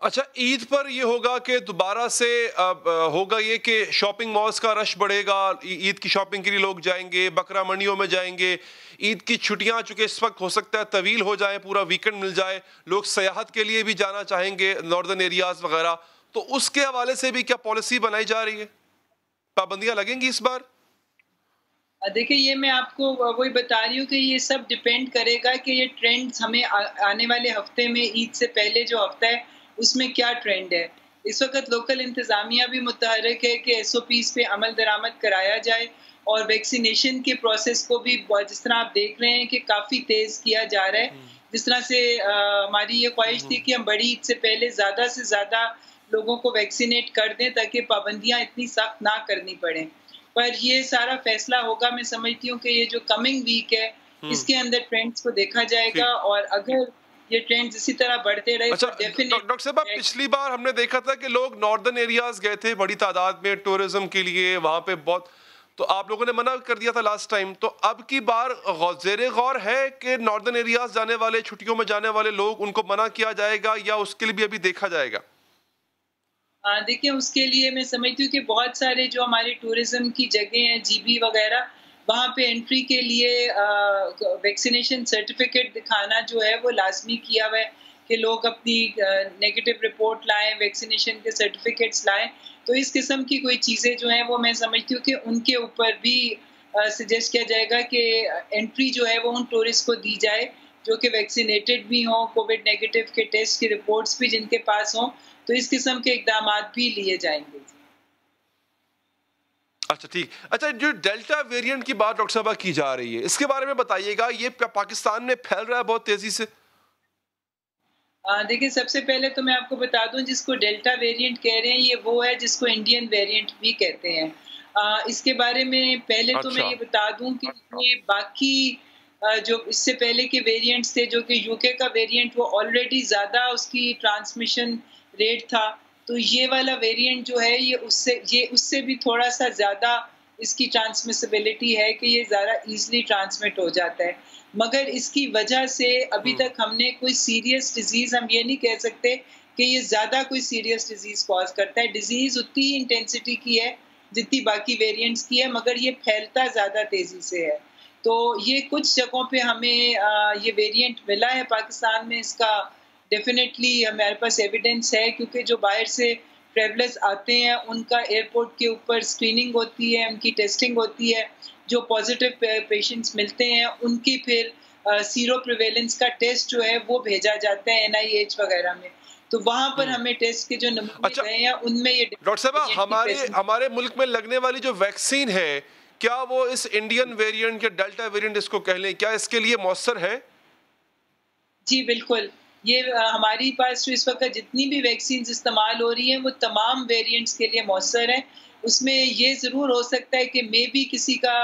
اچھا، عید پر یہ ہوگا کہ دوبارہ سے ہوگا یہ کہ شاپنگ مالز کا رش بڑھے گا، عید کی شاپنگ کے لیے لوگ جائیں گے، بکرا منڈیوں میں جائیں گے، عید کی چھٹیاں چونکہ اس وقت ہو سکتا ہے طویل ہو جائیں، پورا ویکنڈ مل جائے، لوگ سیاحت کے لیے بھی جانا چاہیں گے ناردرن ایریاز وغیرہ، تو اس کے حوالے سے بھی کیا پالیسی بنائی جا رہی ہے؟ پابندیاں لگیں گی اس بار؟ دیکھیں، یہ میں آپ کو وہی بتا رہی ہوں کہ یہ سب ڈیپینڈ کرے گا کہ یہ ٹرینڈ ہمیں آنے والے ہفتے میں، عید سے پہلے جو ہفتہ ہے اس میں کیا ٹرینڈ ہے۔ اس وقت لوکل انتظامیہ بھی متحرک ہے کہ ایس او پیز پہ عمل درآمد کرایا جائے، اور ویکسینیشن کے پروسیس کو بھی جس طرح آپ دیکھ رہے ہیں کہ کافی تیز کیا جا رہا ہے۔ جس طرح سے ہماری یہ خواہش تھی کہ ہم بڑی عید سے پہلے زیادہ سے زیادہ لوگوں کو ویکسینیٹ کر دیں تاکہ پابندیاں اتنی سخت نہ کرنی پڑیں، پر یہ سارا فیصلہ ہوگا، میں سمجھتی ہوں کہ یہ جو کمنگ ویک ہے اس کے اندر ٹرینڈز کو دیکھا جائے گا، اور اگر یہ ٹرینڈز اسی طرح بڑھتے رہے تو ڈاکٹر صاحب، پچھلی بار ہم نے دیکھا تھا کہ لوگ ناردرن ایریاز گئے تھے بڑی تعداد میں ٹورزم کے لیے، وہاں پہ بہت، تو آپ لوگوں نے منع کر دیا تھا لاسٹ ٹائم، تو اب کی بار زیر غور ہے کہ ناردرن ایریاز جانے والے، چھٹیوں میں جانے والے لوگ، ان کو منع کیا جائے گا یا اس کے لیے بھی ابھی دیکھا جائے گا؟ دیکھیں، اس کے لیے میں سمجھتی ہوں کہ بہت سارے جو ہمارے ٹورزم کی جگہ ہیں، جی بی وغیرہ، وہاں پہ انٹری کے لیے ویکسینیشن سرٹیفکیٹ دکھانا جو ہے وہ لازمی کیا ہوا ہے کہ لوگ اپنی نیگیٹو رپورٹ لائیں، ویکسینیشن کے سرٹیفکیٹس لائیں، تو اس قسم کی کوئی چیزیں جو ہیں وہ میں سمجھتی ہوں کہ ان کے اوپر بھی سجیسٹ کیا جائے گا کہ انٹری جو ہے وہ ان ٹورسٹ کو دی جائے جو کہ ویکسینیٹڈ بھی ہوں، کووڈ نیگیٹو کے ٹیسٹ کی رپورٹس بھی جن کے پاس ہوں، تو اس قسم کے اقدامات بھی لیے جائیں گے۔ اچھا، ٹھیک۔ اچھا، جو ڈیلٹا ویریئنٹ کی بات ڈاکٹر صاحبہ کی جا رہی ہے، اس کے بارے میں بتائیے گا، یہ پاکستان میں پھیل رہا ہے بہت تیزی سے؟ دیکھیں، سب سے پہلے تو میں آپ کو بتا دوں، جس کو ڈیلٹا ویریئنٹ کہہ رہے ہیں یہ وہ ہے جس کو انڈین ویریئنٹ بھی کہتے ہیں۔ اس کے بارے میں پہلے تو میں یہ بتا دوں کہ یہ باقی جو اس سے پہلے کے ویریئنٹس تھے، جو کہ یو کے کا ویریئنٹ، وہ آلریڈی زیادہ اس کی ٹرانسمیشن ریٹ تھا، تو یہ والا ویریئنٹ جو ہے یہ اس سے بھی تھوڑا سا زیادہ اس کی ٹرانسمیسیبلٹی ہے کہ یہ زیادہ ایزلی ٹرانسمٹ ہو جاتا ہے، مگر اس کی وجہ سے ابھی تک ہم نے کوئی سیریس ڈیزیز، ہم یہ نہیں کہہ سکتے کہ یہ زیادہ کوئی سیریس ڈیزیز کاز کرتا ہے۔ ڈیزیز اتنی ہی انٹینسٹی کی ہے جتنی باقی ویریئنٹس کی ہے، مگر یہ پھیلتا زیادہ تیزی سے ہے۔ تو یہ کچھ جگہوں پہ ہمیں یہ ویریئنٹ ملا ہے پاکستان میں، اس کا ڈیفینیٹلی ہمارے پاس ایویڈنس ہے، کیونکہ جو باہر سے ٹریولرز آتے ہیں ان کا ایئرپورٹ کے اوپر اسکریننگ ہوتی ہے، ان کی ٹیسٹنگ ہوتی ہے، جو پازیٹیو پیشنٹس ملتے ہیں ان کی پھر سیرو پریویلنس کا ٹیسٹ جو ہے وہ بھیجا جاتا ہے NIH وغیرہ میں، تو وہاں پر ہمیں ٹیسٹ کے جو نمونے گئے ہیں ان میں یہ ڈاکٹر صاحب ہمارے ملک میں لگنے والی جو ویکسین ہے، کیا وہ اس انڈین ویریئنٹ یا ڈیلٹا ویریئنٹ اس کو کہہ لیں، کیا اس کے لیے مؤثر ہے؟ جی بالکل، یہ ہماری پاس جو اس وقت جتنی بھی ویکسینز استعمال ہو رہی ہیں وہ تمام ویریئنٹس کے لیے مؤثر ہیں۔ اس میں یہ ضرور ہو سکتا ہے کہ مے بی کسی کا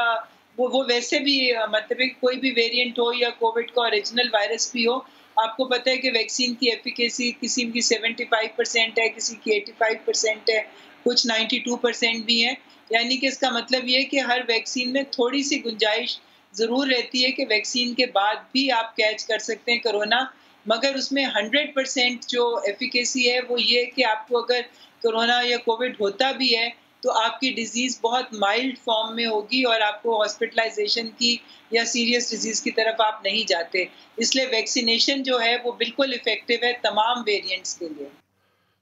وہ ویسے بھی مطلب کوئی بھی ویریئنٹ ہو یا کووڈ کا اوریجنل وائرس بھی ہو، آپ کو پتہ ہے کہ ویکسین کی ایفیکیسی کسی کی 75% ہے، کسی کی 85% ہے، کچھ 92% بھی ہے، یعنی کہ اس کا مطلب یہ ہے کہ ہر ویکسین میں تھوڑی سی گنجائش ضرور رہتی ہے کہ ویکسین کے بعد بھی آپ کیچ کر سکتے ہیں کرونا، مگر اس میں 100% جو ایفیکیسی ہے وہ یہ کہ آپ کو اگر کرونا یا کووڈ ہوتا بھی ہے تو آپ کی ڈیزیز بہت مائلڈ فارم میں ہوگی اور آپ کو ہاسپٹلائزیشن کی یا سیریس ڈیزیز کی طرف آپ نہیں جاتے، اس لیے ویکسینیشن جو ہے وہ بالکل افیکٹو ہے تمام ویریئنٹس کے لیے۔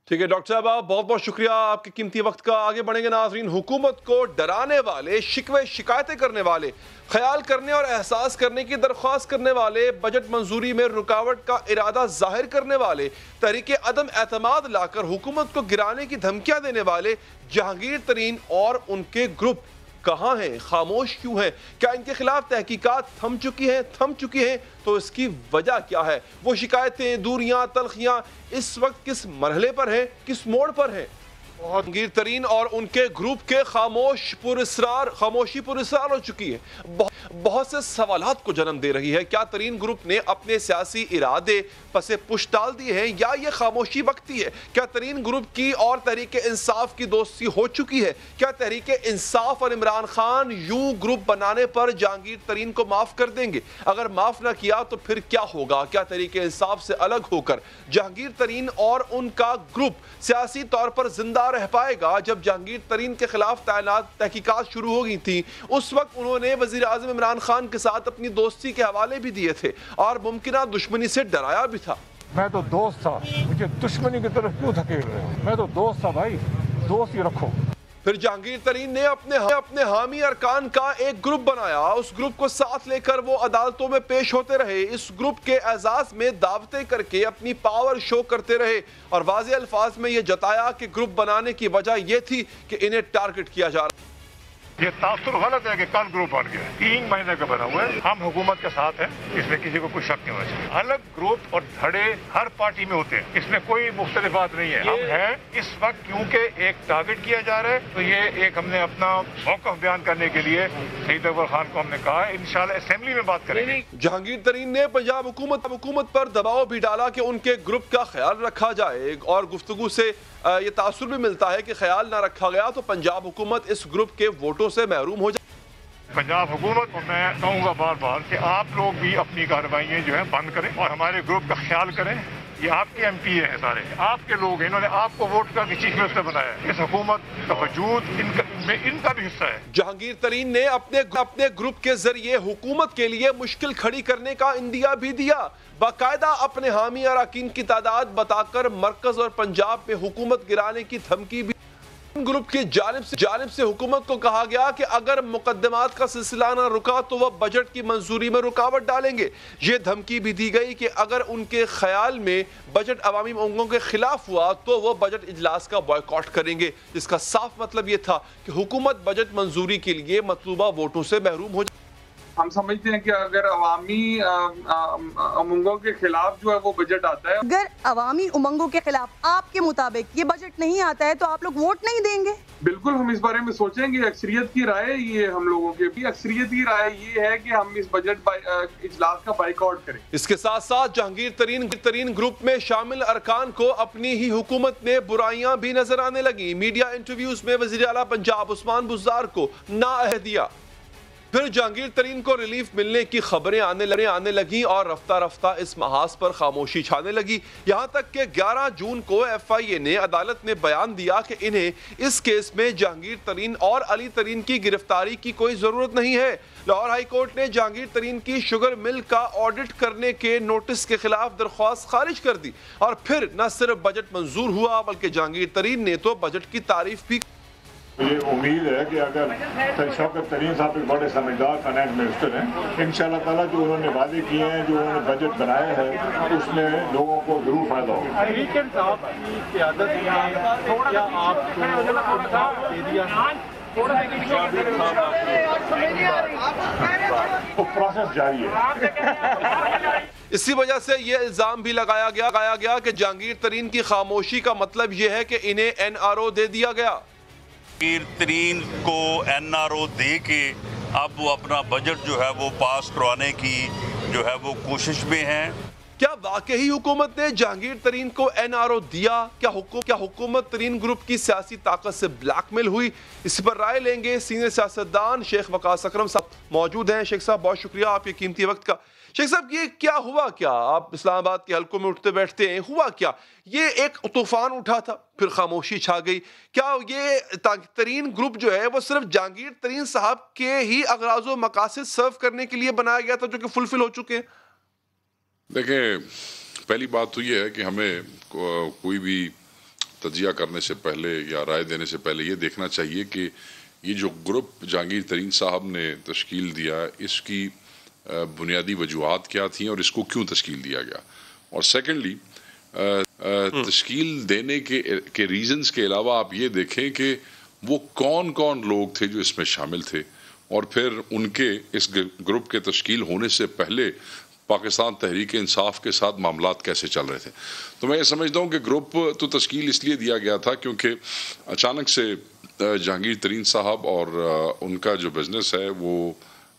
ٹھیک ہے ڈاکٹر صاحب، بہت بہت شکریہ آپ کے قیمتی وقت کا۔ آگے بڑھیں گے ناظرین، حکومت کو ڈرانے والے، شکوے شکایتیں کرنے والے، خیال کرنے اور احساس کرنے کی درخواست کرنے والے، بجٹ منظوری میں رکاوٹ کا ارادہ ظاہر کرنے والے، تحریک عدم اعتماد لا کر حکومت کو گرانے کی دھمکیاں دینے والے جہانگیر ترین اور ان کے گروپ کہاں ہیں، خاموش کیوں ہیں؟ کیا ان کے خلاف تحقیقات تھم چکی ہیں تو اس کی وجہ کیا ہے؟ وہ شکایتیں، دوریاں، تلخیاں اس وقت کس مرحلے پر ہیں، کس موڑ پر ہیں؟ جہانگیر ترین اور ان کے گروپ کے خاموشی پر اصرار ہو چکی ہے۔ بہت سے سوالات کو جنم دے رہی ہے۔ کیا ترین گروپ نے اپنے سیاسی ارادے پسے پش ڈال دیے ہیں یا یہ خاموشی وقتی ہے؟ کیا ترین گروپ کی اور تحریک انصاف کی دوستی ہو چکی ہے؟ کیا تحریک انصاف اور عمران خان یوں گروپ بنانے پر جہانگیر ترین کو معاف کر دیں گے؟ اگر معاف نہ کیا تو پھر کیا ہوگا؟ کیا تحریک انصاف سے الگ ہو کر جہانگیر ترین اور ان کا گروپ سیاسی طور پر زندہ رہ پائے گا؟ جب جہانگیر ترین کے خلاف تحقیقات شروع ہو گئی تھی اس وقت انہوں نے وزیر اعظم عمران خان کے ساتھ اپنی دوستی کے حوالے بھی دیے تھے اور ممکنہ دشمنی سے ڈرایا بھی تھا۔ میں تو دوست تھا، مجھے دشمنی کی طرف کیوں دھکیل رہے ہو؟ میں تو دوست تھا بھائی، دوست ہی رکھو۔ پھر جہانگیر ترین نے اپنے حامی ارکان کا ایک گروپ بنایا، اس گروپ کو ساتھ لے کر وہ عدالتوں میں پیش ہوتے رہے، اس گروپ کے اعزاز میں دعوتیں کر کے اپنی پاور شو کرتے رہے اور واضح الفاظ میں یہ جتایا کہ گروپ بنانے کی وجہ یہ تھی کہ انہیں ٹارگٹ کیا جا رہا۔ یہ تاثر غلط ہے کہ کل گروپ بن گیا، 3 مہینے کا بنا ہوا ہے، ہم حکومت کے ساتھ ہیں، اس میں کسی کو کوئی شک نہیں ہونا چاہیے۔ الگ گروپ اور دھڑے ہر پارٹی میں ہوتے ہیں، اس میں کوئی مختلف بات نہیں ہے۔ ہم ہیں اس وقت کیونکہ ایک ٹارگٹ کیا جا رہا ہے تو یہ ایک ہم نے اپنا موقف بیان کرنے کے لیے شہید اکبر خان کو ہم نے کہا ہے انشاءاللہ اسمبلی میں بات کریں گے۔ جہانگیر ترین نے پنجاب حکومت پر دباؤ بھی ڈالا کہ ان کے گروپ کا خیال رکھا جائے اور گفتگو سے یہ تاثر بھی ملتا ہے کہ خیال نہ رکھا گیا تو پنجاب حکومت اس گروپ کے ووٹوں سے محروم ہو جائے۔ پنجاب حکومت کو میں کہوں گا بار بار کہ آپ لوگ بھی اپنی کارروائیاں جو ہیں بند کریں اور ہمارے گروپ کا خیال کریں۔ یہ آپ کے ایم پی ہیں، سارے آپ کے لوگ ہیں، انہوں نے آپ کو ووٹ کر کے چیف منسٹر بنایا ہے۔ اس حکومت کا وجود ان کا بھی حصہ ہے۔ جہانگیر ترین نے اپنے گروپ کے ذریعے حکومت کے لیے مشکل کھڑی کرنے کا عندیہ بھی دیا، باقاعدہ اپنے حامی اراکین کی تعداد بتا کر مرکز اور پنجاب میں حکومت گرانے کی دھمکی بھی۔ گروپ کی جانب سے حکومت کو کہا گیا کہ اگر مقدمات کا سلسلہ نہ رکا تو وہ بجٹ کی منظوری میں رکاوٹ ڈالیں گے۔ یہ دھمکی بھی دی گئی کہ اگر ان کے خیال میں بجٹ عوامی مانگوں کے خلاف ہوا تو وہ بجٹ اجلاس کا بائیکاٹ کریں گے، جس کا صاف مطلب یہ تھا کہ حکومت بجٹ منظوری کے لیے مطلوبہ ووٹوں سے محروم ہو جائے۔ ہم سمجھتے ہیں کہ اگر عوامی امنگوں کے خلاف جو ہے وہ بجٹ آتا ہے، اگر عوامی امنگوں کے خلاف آپ کے مطابق یہ بجٹ نہیں آتا ہے تو آپ لوگ ووٹ نہیں دیں گے؟ بالکل ہم اس بارے میں سوچیں گے۔ اکثریت کی رائے یہ ہم لوگوں کے بھی اکثریت کی رائے یہ ہے کہ ہم اس بجٹ اجلاس کا بائیکاٹ کریں۔ اس کے ساتھ ساتھ جہانگیر ترین گروپ میں شامل ارکان کو اپنی ہی حکومت میں برائیاں بھی نظر آنے لگی۔ میڈیا انٹرویوز میں وزیر اعلیٰ پنجاب عثمان بزدار کو نااہلیہ، پھر جہانگیر ترین کو ریلیف ملنے کی خبریں آنے لگیں اور رفتہ رفتہ اس محاذ پر خاموشی چھانے لگی، یہاں تک کہ 11 جون کو ایف آئی اے نے عدالت میں بیان دیا کہ انہیں اس کیس میں جہانگیر ترین اور علی ترین کی گرفتاری کی کوئی ضرورت نہیں ہے۔ لاہور ہائی کورٹ نے جہانگیر ترین کی شوگر مل کا آڈٹ کرنے کے نوٹس کے خلاف درخواست خارج کر دی اور پھر نہ صرف بجٹ منظور ہوا بلکہ جہانگیر ترین نے تو بجٹ کی تعریف بھی۔ مجھے امید ہے کہ اگر شوکت ترین صاحب ایک بڑے سمجھدار فائنانس منسٹر ہیں، انشاءاللہ تعالیٰ جو انہوں نے وعدے کیے ہیں، جو انہوں نے بجٹ بنایا ہے، اس میں لوگوں کو ضرور فائدہ ہوگا۔ ویکینڈ صاحب کی قیادت میں کیا آپ کو دے دیا تو پروسیس جاری ہے۔ اسی وجہ سے یہ الزام بھی لگایا گیا کہ جہانگیر ترین کی خاموشی کا مطلب یہ ہے کہ انہیں این آر او دے دیا گیا۔ جہانگیر ترین کو این آر او دے کے اب وہ اپنا بجٹ جو ہے وہ پاس کروانے کی جو ہے وہ کوشش میں ہیں۔ کیا واقعی حکومت نے جہانگیر ترین کو این آر او دیا؟ کیا حکومت ترین گروپ کی سیاسی طاقت سے بلیک میل ہوئی؟ اس پر رائے لیں گے سینئر سیاستدان شیخ وقاص اکرم صاحب موجود ہیں۔ شیخ صاحب بہت شکریہ آپ کے قیمتی وقت کا۔ شیخ صاحب یہ کیا ہوا؟ کیا آپ اسلام آباد کے حلقوں میں اٹھتے بیٹھتے ہیں، ہوا کیا؟ یہ ایک طوفان اٹھا تھا پھر خاموشی چھا گئی، کیا یہ ترین گروپ جو ہے وہ صرف جہانگیر ترین صاحب کے ہی اغراض و مقاصد سرو کرنے کے لیے بنایا گیا تھا جو کہ فلفل ہو چکے ہیں؟ دیکھیں، پہلی بات تو یہ ہے کہ ہمیں کوئی بھی تجزیہ کرنے سے پہلے یا رائے دینے سے پہلے یہ دیکھنا چاہیے کہ یہ جو گروپ جہانگیر ترین صاحب نے تشکیل دیا اس کی بنیادی وجوہات کیا تھیں اور اس کو کیوں تشکیل دیا گیا، اور سیکنڈلی تشکیل دینے کے ریزنز کے علاوہ آپ یہ دیکھیں کہ وہ کون کون لوگ تھے جو اس میں شامل تھے اور پھر ان کے اس گروپ کے تشکیل ہونے سے پہلے پاکستان تحریک انصاف کے ساتھ معاملات کیسے چل رہے تھے۔ تو میں یہ سمجھتا ہوں کہ گروپ تو تشکیل اس لیے دیا گیا تھا کیونکہ اچانک سے جہانگیر ترین صاحب اور ان کا جو بزنس ہے وہ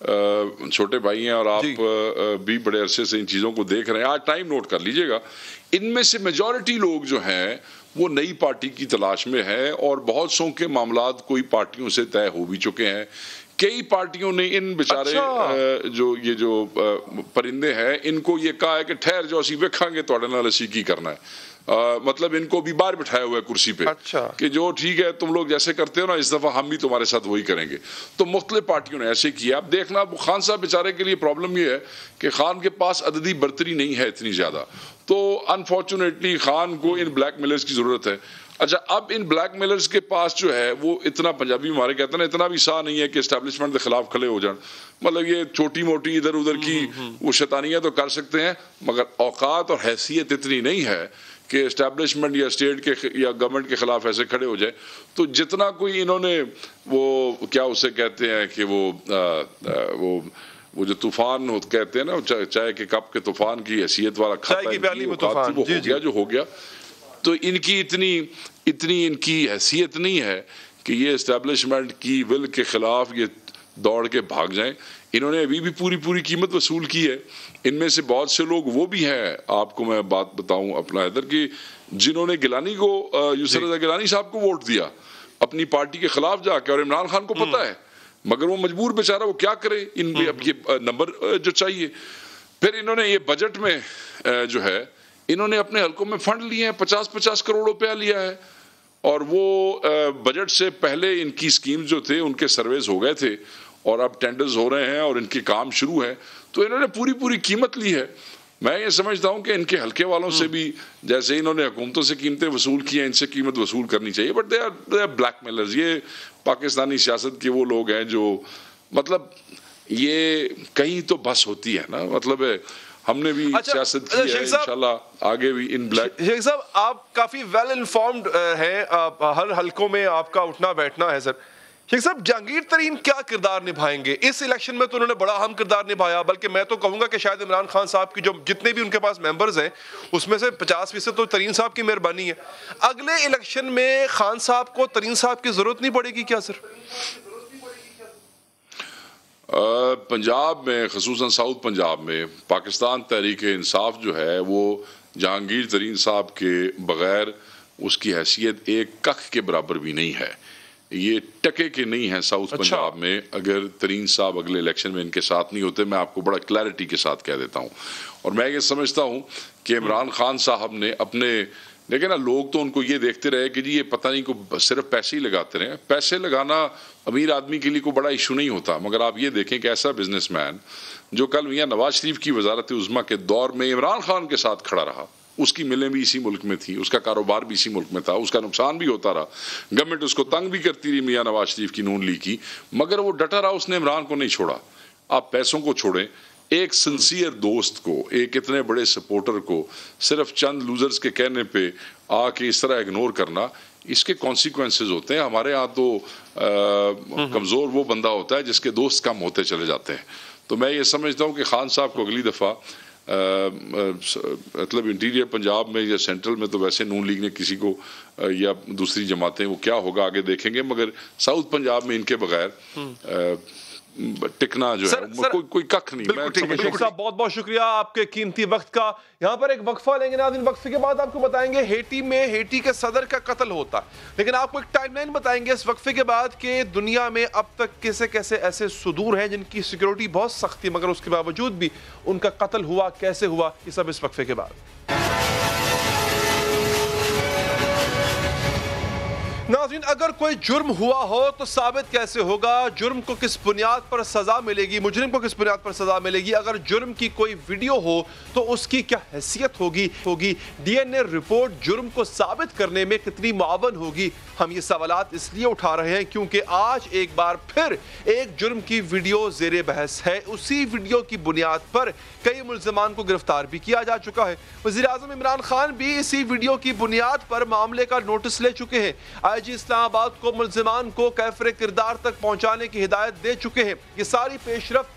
چھوٹے بھائی ہیں اور آپ بھی بڑے عرصے سے ان چیزوں کو دیکھ رہے ہیں. آج ٹائم نوٹ کر لیجئے گا, ان میں سے میجورٹی لوگ جو ہیں وہ نئی پارٹی کی تلاش میں ہے, اور بہت سو کے معاملات کوئی پارٹیوں سے طے ہو بھی چکے ہیں. کئی پارٹیوں نے ان بیچارے جو پرندے ہیں ان کو یہ کہا ہے کہ ٹھہر جاؤ اسی ویکھاں گے تواڈے نال اسی کی کرنا ہے. مطلب ان کو بھی باہر بٹھایا ہوا ہے کرسی پہ کہ جو ٹھیک ہے تم لوگ جیسے کرتے ہو نا اس دفعہ ہم بھی تمہارے ساتھ وہی کریں گے. تو مختلف پارٹیوں نے ایسے کیا. اب دیکھنا خان صاحب بیچارے کے لیے پرابلم یہ ہے کہ خان کے پاس عددی برتری نہیں ہے اتنی زیادہ, تو انفارچونیٹلی خان کو ان بلیک میلرز کی ضرورت ہے. اچھا, اب ان بلیک میلرز کے پاس جو ہے وہ اتنا, پنجابی ہمارے کہتے ہیں نا, اتنا بھی سا نہیں ہے کہ اسٹیبلشمنٹ کے خلاف کھڑے ہو جائیں. مطلب یہ چھوٹی موٹی ادھر ادھر کی وہ شیطانیاں تو کر سکتے ہیں, مگر اوقات اور حیثیت اتنی نہیں ہے کہ اسٹیبلشمنٹ یا اسٹیٹ کے یا گورنمنٹ کے خلاف ایسے کھڑے ہو جائے. تو جتنا کوئی انہوں نے وہ کیا اسے کہتے ہیں کہ وہ جو طوفان کہتے ہیں نا, چائے کے کپ کے طوفان کی حیثیت والا کھاتا ہے وہ ہو گیا جو ہو گیا. تو ان کی اتنی ان کی حیثیت نہیں ہے کہ یہ اسٹیبلشمنٹ کی ول کے خلاف یہ دوڑ کے بھاگ جائیں. انہوں نے ابھی بھی پوری قیمت وصول کی ہے. ان میں سے بہت سے لوگ وہ بھی ہیں, آپ کو میں بات بتاؤں اپنا حیدر, کی جنہوں نے گیلانی کو, یسر رضا گیلانی صاحب کو ووٹ دیا اپنی پارٹی کے خلاف جا کے, اور عمران خان کو پتا ہے, مگر وہ مجبور بیچارہ وہ کیا کرے, ان میں اب یہ نمبر جو چاہیے. پھر انہوں نے یہ بجٹ میں جو ہے انہوں نے اپنے حلقوں میں فنڈ لیے ہیں, 50 کروڑ روپیہ لیا ہے, اور وہ بجٹ سے پہلے ان کی سکیم جو تھے ان کے سرویز ہو گئے تھے, اور اب ٹینڈرز ہو رہے ہیں اور ان کے کام شروع ہیں. تو انہوں نے پوری قیمت لی ہے. میں یہ سمجھتا ہوں کہ ان کے حلقے والوں سے بھی جیسے انہوں نے حکومتوں سے قیمتیں وصول کی ہیں, ان سے قیمت وصول کرنی چاہیے. But they are blackmailers. یہ پاکستانی سیاست کے وہ لوگ ہیں جو مطلب یہ کہیں تو بس ہوتی ہے نا, مطلب ہم نے بھی سیاست کی ہے, انشاءاللہ آگے بھی ان بلیک. شیخ صاحب آپ کافی ویل انفارمڈ ہیں, ہر حلقوں میں آپ کا اٹھنا بیٹھنا ہے. سر شیخ صاحب, جہانگیر ترین کیا کردار نبھائیں گے اس الیکشن میں؟ تو انہوں نے بڑا اہم کردار نبھایا, بلکہ میں تو کہوں گا کہ شاید عمران خان صاحب کی جو جتنے بھی ان کے پاس ممبرز ہیں اس میں سے 50% تو ترین صاحب کی مہربانی ہے. اگلے الیکشن میں خان صاحب کو ترین صاحب کی ضرورت نہیں پڑے گی کیا سر؟ پنجاب میں, خصوصاً ساؤتھ پنجاب میں, پاکستان تحریک انصاف جو ہے وہ جہانگیر ترین صاحب کے بغیر اس کی حیثیت ایک کخ کے برابر بھی نہیں ہے. یہ ٹکے کے نہیں ہیں ساؤتھ پنجاب میں. اگر ترین صاحب اگلے الیکشن میں ان کے ساتھ نہیں ہوتے, میں آپ کو بڑا کلیئرٹی کے ساتھ کہہ دیتا ہوں. اور میں یہ سمجھتا ہوں کہ عمران خان صاحب نے اپنے, لیکن نا لوگ تو ان کو یہ دیکھتے رہے کہ جی یہ پتہ نہیں کو صرف پیسے ہی لگاتے رہے. پیسے لگانا امیر آدمی کے لیے کوئی بڑا ایشو نہیں ہوتا, مگر آپ یہ دیکھیں کہ ایسا بزنس مین جو کل میاں نواز شریف کی وزارت عظمیٰ کے دور میں عمران خان کے ساتھ کھڑا رہا, اس کی ملیں بھی اسی ملک میں تھی, اس کا کاروبار بھی اسی ملک میں تھا, اس کا نقصان بھی ہوتا رہا, گورنمنٹ اس کو تنگ بھی کرتی رہی میاں نواز شریف کی, نون لیگ کی, مگر وہ ڈٹا رہا, اس نے عمران کو نہیں چھوڑا. آپ پیسوں کو چھوڑیں, ایک سنسیئر دوست کو, ایک اتنے بڑے سپورٹر کو صرف چند لوزرز کے کہنے پہ آ کے اس طرح اگنور کرنا, اس کے کانسیکوینسز ہوتے ہیں. ہمارے ہاں تو کمزور وہ بندہ ہوتا ہے جس کے دوست کم ہوتے چلے جاتے ہیں. تو میں یہ سمجھتا ہوں کہ خان صاحب کو اگلی دفعہ مطلب انٹیریئر پنجاب میں یا سینٹرل میں تو ویسے نون لیگ نے کسی کو یا دوسری جماعتیں, وہ کیا ہوگا آگے دیکھیں گے, مگر ساؤتھ پنجاب میں ان کے بغیر ٹکنا جو ہے کوئی کخ نہیں. شیخ صاحب بہت بہت شکریہ آپ کے قیمتی وقت کا. یہاں پر ایک وقفہ لیں گے ناظرین, وقفے کے بعد آپ کو بتائیں گے ہیٹی میں ہیٹی کے صدر کا قتل ہوتا, لیکن آپ کو ایک ٹائم لائن بتائیں گے اس وقفے کے بعد کہ دنیا میں اب تک کیسے ایسے صدور ہیں جن کی سیکیورٹی بہت سخت تھی مگر اس کے باوجود بھی ان کا قتل ہوا, کیسے ہوا, یہ سب اس وقفے کے بعد. ناظرین, اگر کوئی جرم ہوا ہو تو ثابت کیسے ہوگا؟ جرم کو کس بنیاد پر سزا ملے گی؟ مجرم کو کس بنیاد پر سزا ملے گی؟ اگر جرم کی کوئی ویڈیو ہو تو اس کی کیا حیثیت ہوگی؟ ڈی این اے رپورٹ جرم کو ثابت کرنے میں کتنی معاون ہوگی؟ ہم یہ سوالات اس لیے اٹھا رہے ہیں کیونکہ آج ایک بار پھر ایک جرم کی ویڈیو زیر بحث ہے. اسی ویڈیو کی بنیاد پر کئی ملزمان کو گرفتار بھی کیا جا چکا ہے. وزیر اعظم عمران خان بھی اسی ویڈیو کی بنیاد پر معاملے کا نوٹس لے چکے ہیں. آئی جی اسلام آباد کو ملزمان کو کیفر کردار تک پہنچانے کی ہدایت دے چکے ہیں. یہ ساری پیش رفت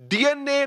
DNA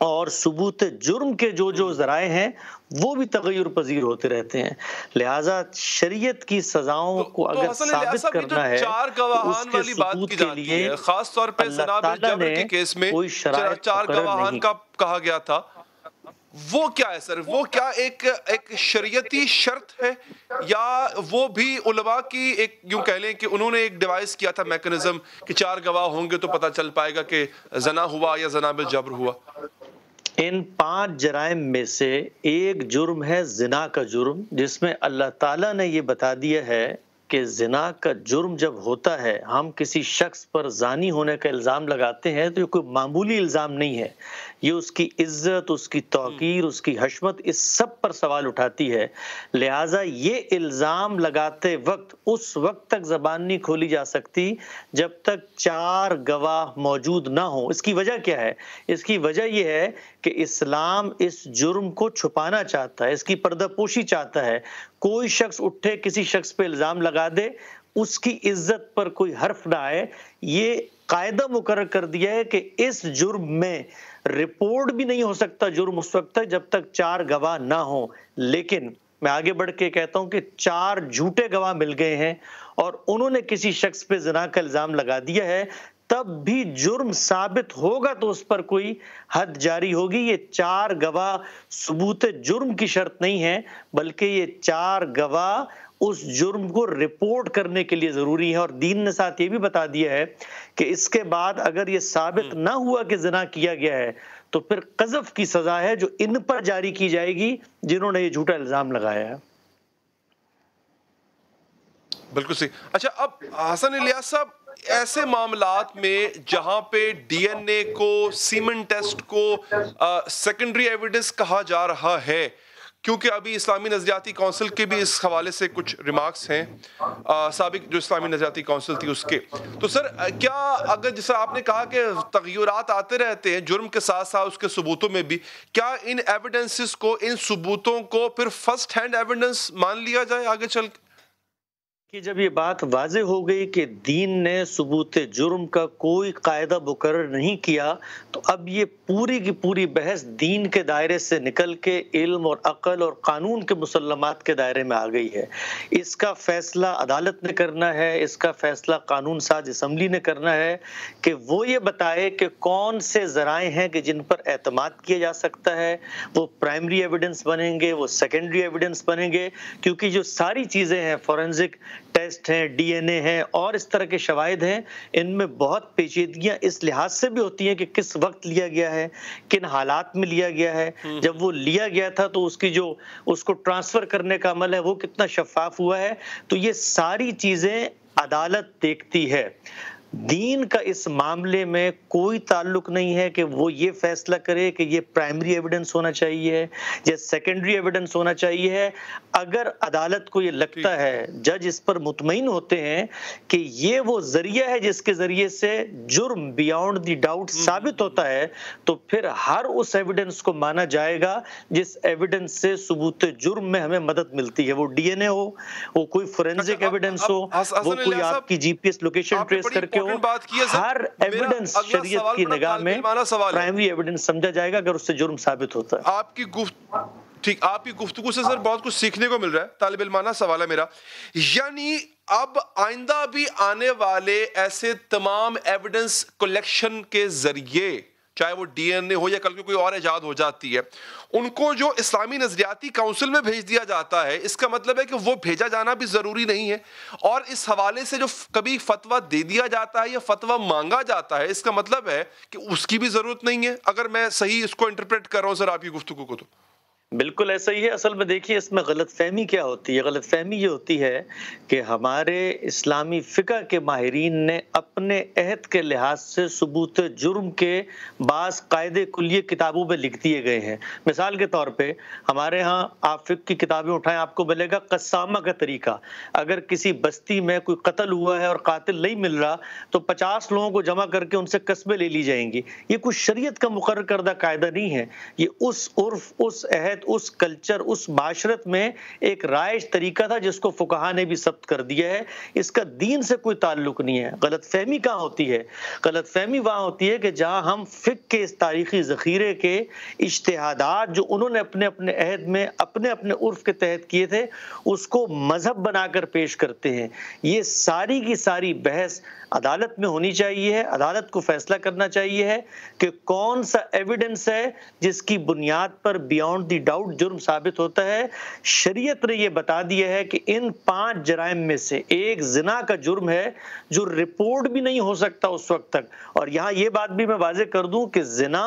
اور ثبوت جرم کے جو ذرائع ہیں وہ بھی تغیر پذیر ہوتے رہتے ہیں. لہٰذا شریعت کی سزاؤں کو اگر ثابت کرنا ہے چار گواہان والی بات کی جاتی ہے، خاص طور پہ جناب جبر کے کیس میں چار گواہان کا کہا گیا تھا، وہ کیا ہے سر؟ وہ کیا ایک شریعتی شرط ہے یا وہ بھی علماء کی ایک یوں کہہ لیں کہ انہوں نے ایک ڈیوائس کیا تھا میکنزم کہ 4 گواہ ہوں گے تو پتہ چل پائے گا کہ زنا ہوا یا زنا بالجبر ہوا؟ ان 5 جرائم میں سے ایک جرم ہے زنا کا جرم، جس میں اللہ تعالیٰ نے یہ بتا دیا ہے کہ زنا کا جرم جب ہوتا ہے، ہم کسی شخص پر زانی ہونے کا الزام لگاتے ہیں تو یہ کوئی معمولی الزام نہیں ہے، یہ اس کی عزت، اس کی توقیر، اس کی حشمت، اس سب پر سوال اٹھاتی ہے. لہٰذا یہ الزام لگاتے وقت اس وقت تک زبان نہیں کھولی جا سکتی جب تک 4 گواہ موجود نہ ہوں. اس کی وجہ کیا ہے؟ اس کی وجہ یہ ہے کہ اسلام اس جرم کو چھپانا چاہتا ہے، اس کی پردہ پوشی چاہتا ہے. کوئی شخص اٹھے کسی شخص پہ الزام لگا دے، اس کی عزت پر کوئی حرف نہ آئے. یہ قاعدہ مقرر کر دیا ہے کہ اس جرم میں رپورٹ بھی نہیں ہو سکتا جرم اس وقت تک جب تک 4 گواہ نہ ہوں. لیکن میں آگے بڑھ کے کہتا ہوں کہ 4 جھوٹے گواہ مل گئے ہیں اور انہوں نے کسی شخص پہ زنا کا الزام لگا دیا ہے، تب بھی جرم ثابت ہوگا تو اس پر کوئی حد جاری ہوگی. یہ 4 گواہ ثبوت جرم کی شرط نہیں ہے، بلکہ یہ 4 گواہ اس جرم کو رپورٹ کرنے کے لیے ضروری ہے. اور دین نے ساتھ یہ بھی بتا دیا ہے کہ اس کے بعد اگر یہ ثابت نہ ہوا کہ زنا کیا گیا ہے تو پھر قذف کی سزا ہے جو ان پر جاری کی جائے گی جنہوں نے یہ جھوٹا الزام لگایا ہے. بالکل صحیح. اچھا، اب حسن الیاس صاحب، ایسے معاملات میں جہاں پہ ڈی این اے کو، سیمن ٹیسٹ کو سیکنڈری ایویڈنس کہا جا رہا ہے، کیونکہ ابھی اسلامی نظریاتی کونسل کے بھی اس حوالے سے کچھ ریمارکس ہیں، سابق جو اسلامی نظریاتی کونسل تھی اس کے، تو سر کیا اگر جیسا آپ نے کہا کہ تغیرات آتے رہتے ہیں جرم کے ساتھ ساتھ اس کے ثبوتوں میں بھی، کیا ان ایویڈنسز کو، ان ثبوتوں کو پھر فرسٹ ہینڈ ایویڈنس مان لیا جائے آگے چل کے؟ کہ جب یہ بات واضح ہو گئی کہ دین نے ثبوت جرم کا کوئی قاعدہ مقرر نہیں کیا، تو اب یہ پوری کی پوری بحث دین کے دائرے سے نکل کے علم اور عقل اور قانون کے مسلمات کے دائرے میں آ گئی ہے. اس کا فیصلہ عدالت نے کرنا ہے، اس کا فیصلہ قانون ساز اسمبلی نے کرنا ہے کہ وہ یہ بتائے کہ کون سے ذرائع ہیں کہ جن پر اعتماد کیا جا سکتا ہے. وہ پرائمری ایویڈنس بنیں گے، وہ سیکنڈری ایویڈنس بنیں گے، کیونکہ جو ساری چیزیں ہیں، فورینزک ٹیسٹ ہیں، ڈی این اے ہیں اور اس طرح کے شواہد ہیں، ان میں بہت پیچیدگیاں اس لحاظ سے بھی ہوتی ہیں کہ کس وقت لیا گیا ہے، کن حالات میں لیا گیا ہے. جب وہ لیا گیا تھا تو اس کی جو اس کو ٹرانسفر کرنے کا عمل ہے وہ کتنا شفاف ہوا ہے. تو یہ ساری چیزیں عدالت دیکھتی ہے. دین کا اس معاملے میں کوئی تعلق نہیں ہے کہ وہ یہ فیصلہ کرے کہ یہ پرائمری ایویڈنس ہونا چاہیے یا سیکنڈری ایویڈنس ہونا چاہیے. اگر عدالت کو یہ لگتا ہے، جج اس پر مطمئن ہوتے ہیں کہ یہ وہ ذریعہ ہے جس کے ذریعے سے جرم بیانڈ دی ڈاؤٹ ثابت ہوتا ہے، تو پھر ہر اس ایویڈنس کو مانا جائے گا جس ایویڈنس سے ثبوت جرم میں ہمیں مدد ملتی ہے. وہ ڈی این اے ہو، وہ کوئی فورینزک ایویڈنس ہو، وہ کوئی آپ کی جی پی ایس لوکیشن ٹریس کر کے، ہر ایویڈنس شریعت کی نگاہ میں پرائمری ایویڈنس سمجھا جائے گا اگر اس سے جرم ثابت ہوتا ہے. آپ کی گفتگو سے سر بہت کچھ سیکھنے کو مل رہا ہے. طالب علمانہ سوال ہے میرا، یعنی اب آئندہ بھی آنے والے ایسے تمام ایویڈنس کلیکشن کے ذریعے، چاہے وہ ڈی این اے ہو یا کل کو کوئی اور ایجاد ہو جاتی ہے، ان کو جو اسلامی نظریاتی کونسل میں بھیج دیا جاتا ہے، اس کا مطلب ہے کہ وہ بھیجا جانا بھی ضروری نہیں ہے. اور اس حوالے سے جو کبھی فتویٰ دے دیا جاتا ہے یا فتویٰ مانگا جاتا ہے، اس کا مطلب ہے کہ اس کی بھی ضرورت نہیں ہے، اگر میں صحیح اس کو انٹرپریٹ کر رہا ہوں سر آپ کی گفتگو کو. تو بالکل ایسا ہی ہے. اصل میں دیکھیے اس میں غلط فہمی کیا ہوتی ہے. غلط فہمی یہ ہوتی ہے کہ ہمارے اسلامی فقہ کے ماہرین نے اپنے عہد کے لحاظ سے ثبوت جرم کے بعض قاعدے کلیے کتابوں میں لکھ دیے گئے ہیں. مثال کے طور پہ ہمارے ہاں آپ فقہ کی کتابیں اٹھائیں، آپ کو ملے گا قسامہ کا طریقہ. اگر کسی بستی میں کوئی قتل ہوا ہے اور قاتل نہیں مل رہا تو 50 لوگوں کو جمع کر کے ان سے قسمیں لے لی جائیں گی. یہ کچھ شریعت کا مقرر کردہ قاعدہ نہیں ہے، یہ اس عرف، اس عہد تحت اس کلچر، اس معاشرت میں ایک رائج طریقہ تھا جس کو فقہا نے بھی ثبت کر دیا ہے. اس کا دین سے کوئی تعلق نہیں ہے. غلط فہمی کہاں ہوتی ہے؟ غلط فہمی وہاں ہوتی ہے کہ جہاں ہم فقہ کے اس تاریخی ذخیرے کے اجتہادات جو انہوں نے اپنے اپنے عہد میں اپنے اپنے عرف کے تحت کیے تھے اس کو مذہب بنا کر پیش کرتے ہیں. یہ ساری کی ساری بحث عدالت میں ہونی چاہیے ہے. عدالت کو فیصلہ کرنا چاہیے ہے کہ کون سا ایویڈنس ہے جس کی بنیاد پر بیانڈ دی ڈاؤٹ جرم ثابت ہوتا ہے. شریعت نے یہ بتا دیا ہے کہ ان 5 جرائم میں سے ایک زنا کا جرم ہے جو رپورٹ بھی نہیں ہو سکتا اس وقت تک. اور یہاں یہ بات بھی میں واضح کر دوں کہ زنا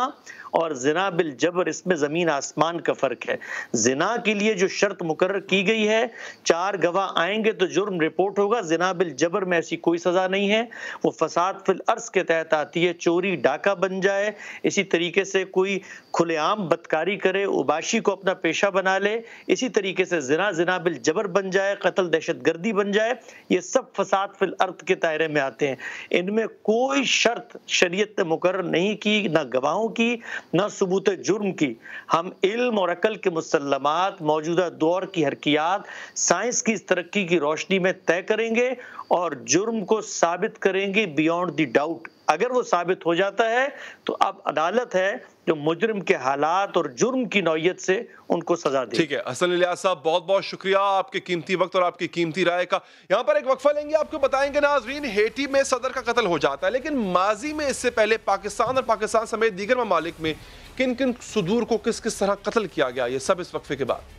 اور زنا بالجبر اس میں زمین آسمان کا فرق ہے. زنا کے لیے جو شرط مقرر کی گئی ہے 4 گواہ آئیں گے تو جرم رپورٹ ہوگا. زنا بالجبر میں ایسی کوئی سزا نہیں ہے. وہ فساد فی الارض کے تحت آتی ہے. چوری ڈاکہ بن جائے، اسی طریقے سے کوئی کھلے عام بدکاری کرے، اوباشی کو اپنا پیشہ بنا لے، اسی طریقے سے زنا بالجبر بن جائے، قتل دہشت گردی بن جائے، یہ سب فساد فی الارض کے دائرے میں آتے ہیں. ان میں کوئی شرط شریعت نے مقرر نہیں کی، نہ گواہوں کی نہ ثبوت جرم کی. ہم علم اور عقل کے مسلمات، موجودہ دور کی حرکیات، سائنس کی اس ترقی کی روشنی میں طے کریں گے اور جرم کو ثابت کریں گے بیانڈ دی ڈاؤٹ. اگر وہ ثابت ہو جاتا ہے تو اب عدالت ہے جو مجرم کے حالات اور جرم کی نوعیت سے ان کو سزا دے. ٹھیک ہے حسن الیاس صاحب، بہت بہت شکریہ آپ کے قیمتی وقت اور آپ کی قیمتی رائے کا. یہاں پر ایک وقفہ لیں گے، آپ کو بتائیں گے ناظرین ہیٹی میں صدر کا قتل ہو جاتا ہے، لیکن ماضی میں اس سے پہلے پاکستان اور پاکستان سمیت دیگر ممالک میں کن کن صدور کو کس کس طرح قتل کیا گیا، یہ سب اس وقفے کے بعد.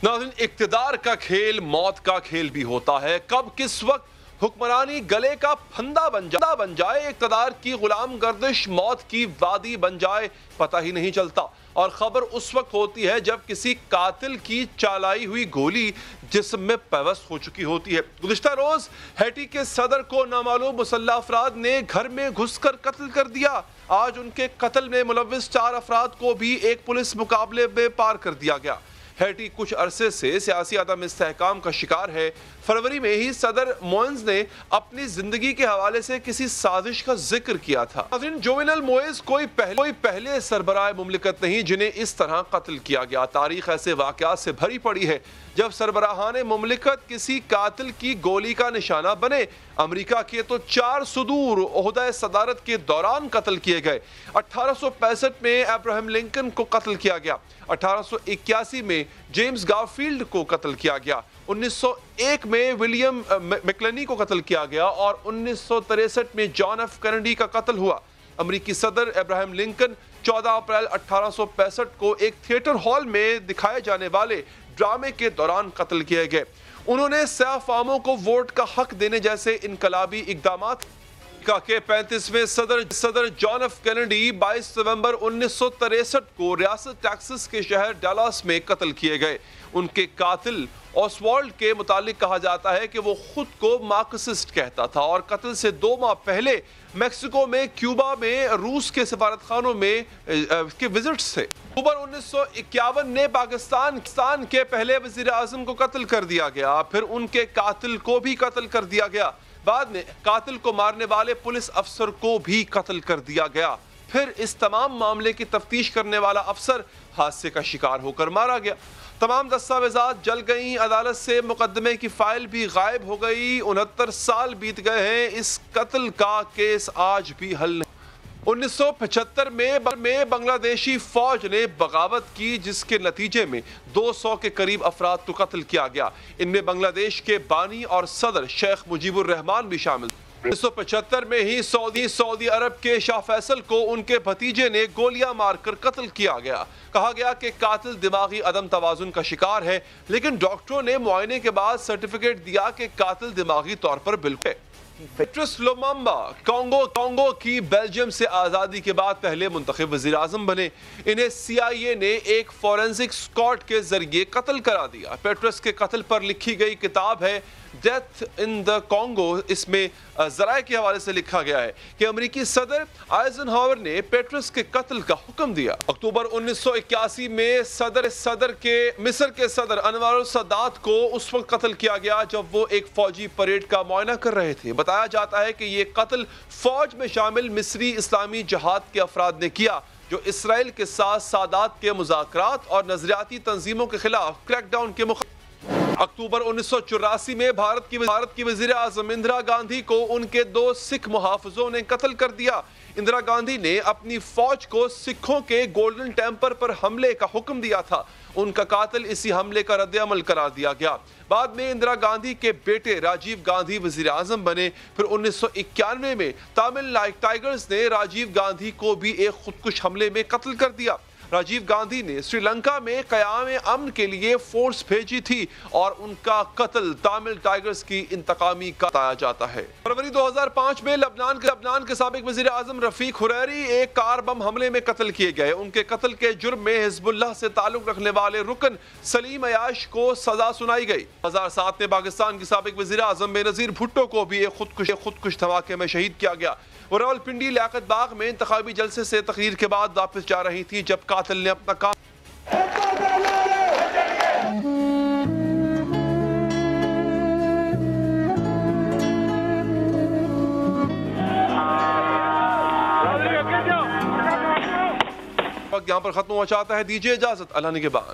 ناظرین، اقتدار کا کھیل موت کا کھیل بھی ہوتا ہے. کب کس وقت حکمرانی گلے کا پھندا بن جائے، اقتدار کی غلام گردش موت کی وادی بن جائے، پتہ ہی نہیں چلتا. اور خبر اس وقت ہوتی ہے جب کسی قاتل کی چلائی ہوئی گولی جسم میں پیوست ہو چکی ہوتی ہے. گزشتہ روز ہیٹی کے صدر کو نامعلوم مسلح افراد نے گھر میں گھس کر قتل کر دیا. آج ان کے قتل میں ملوث 4 افراد کو بھی ایک پولیس مقابلے میں پار کر دیا گیا. ہیٹی کچھ عرصے سے سیاسی عدم استحکام کا شکار ہے. فروری میں ہی صدر موئنز نے اپنی زندگی کے حوالے سے کسی سازش کا ذکر کیا تھا. جوونل موئنز کوئی پہلے سربراہ مملکت نہیں جنہیں اس طرح قتل کیا گیا. تاریخ ایسے واقعات سے بھری پڑی ہے جب سربراہان مملکت کسی قاتل کی گولی کا نشانہ بنے. امریکہ کے تو 4 صدور عہدہ صدارت کے دوران قتل کیے گئے. 1865 میں ابراہم لنکن کو قتل کیا گیا. 1881 میں جیمز گارفیلڈ کو قتل کیا گیا. 1901 میں ولیم میکلنی کو قتل کیا گیا اور 1963 میں جان ایف کینیڈی کا قتل ہوا. امریکی صدر ابراہم لنکن 14 اپریل 1865 کو ایک تھیٹر ہال میں دکھائے جانے والے ڈرامے کے دوران قتل کیے گئے. انہوں نے سیاہ فاموں کو ووٹ کا حق دینے جیسے انقلابی اقدامات کے 35ویں صدر جان ایف کینیڈی 22 نومبر 1963 کو ریاست ٹیکساس کے شہر ڈالاس میں قتل کیے گئے. ان کے قاتل اوسوالڈ کے متعلق کہا جاتا ہے کہ وہ خود کو مارکسسٹ کہتا تھا اور قتل سے 2 ماہ پہلے میکسیکو میں کیوبا میں روس کے سفارتخانوں میں کے وزٹس تھے. اکتوبر 1951 نے پاکستان کے پہلے وزیر اعظم کو قتل کر دیا گیا. پھر ان کے قاتل کو بھی قتل کر دیا گیا. بعد میں قاتل کو مارنے والے پولیس افسر کو بھی قتل کر دیا گیا. پھر اس تمام معاملے کی تفتیش کرنے والا افسر حادثے کا شکار ہو کر مارا گیا. تمام دستاویزات جل گئیں. عدالت سے مقدمے کی فائل بھی غائب ہو گئی. 69 سال بیت گئے ہیں. اس قتل کا کیس آج بھی حل نہیں. 1975 میں بنگلہ دیشی فوج نے بغاوت کی جس کے نتیجے میں 200 کے قریب افراد کو قتل کیا گیا. ان میں بنگلہ دیش کے بانی اور صدر شیخ مجیب الرحمان بھی شامل. 1975 میں ہی سعودی عرب کے شاہ فیصل کو ان کے بھتیجے نے گولیاں مار کر قتل کیا گیا. کہا گیا کہ قاتل دماغی عدم توازن کا شکار ہے، لیکن ڈاکٹروں نے معائنے کے بعد سرٹیفکیٹ دیا کہ قاتل دماغی طور پر بالکل. پیٹرس لومامبا کانگو کی بیلجیم سے آزادی کے بعد پہلے منتخب وزیر اعظم بنے. انہیں CIA نے ایک فورنزک اسکواڈ کے ذریعے قتل کرا دیا. پیٹرس کے قتل پر لکھی گئی کتاب ہے ڈیتھ ان دا کانگو. اس میں ذرائع کے حوالے سے لکھا گیا ہے کہ امریکی صدر آئزن ہاور نے پیٹرس کے قتل کا حکم دیا. اکتوبر 1981 میں مصر کے صدر انور السادات کو اس وقت قتل کیا گیا جب وہ ایک فوجی پریڈ کا معائنہ کر رہے تھے. بتایا جاتا ہے کہ یہ قتل فوج میں شامل مصری اسلامی جہاد کے افراد نے کیا جو اسرائیل کے ساتھ سادات کے مذاکرات اور نظریاتی تنظیموں کے خلاف کریک ڈاؤن کے اکتوبر 1984 میں بھارت کی وزیر اعظم اندرا گاندھی کو ان کے 2 سکھ محافظوں نے قتل کر دیا۔ اندرا گاندھی نے اپنی فوج کو سکھوں کے گولڈن ٹیمپل پر حملے کا حکم دیا تھا۔ ان کا قاتل اسی حملے کا رد عمل قرار دیا گیا۔ بعد میں اندرا گاندھی کے بیٹے راجیو گاندھی وزیر اعظم بنے۔ پھر 1991 میں تامل ٹائیگرز نے راجیو گاندھی کو بھی ایک خودکش حملے میں قتل کر دیا۔ راجیو گاندھی نے سری لنکا میں قیام امن کے لیے فورس بھیجی تھی اور ان کا قتل تامل ٹائیگرز کی انتقامی کا بتایا جاتا ہے۔ فروری 2005 میں لبنان کے سابق وزیر اعظم رفیق حریری ایک کار بم حملے میں قتل کیے گئے۔ ان کے قتل کے جرم میں حزب اللہ سے تعلق رکھنے والے رکن سلیم عیاش کو سزا سنائی گئی۔ 2007 میں پاکستان کے سابق وزیر اعظم بینظیر بھٹو کو بھی ایک خودکش دھماکے میں شہید کیا گیا۔ وہ راولپنڈی لیاقت باغ میں انتخابی جلسے سے تقریر کے بعد واپس جا رہی تھی جب قاتل نے اپنا کام یہاں پر ختم ہوا چاہتا ہے۔ دیجیے اجازت، اللہ نے کے بعد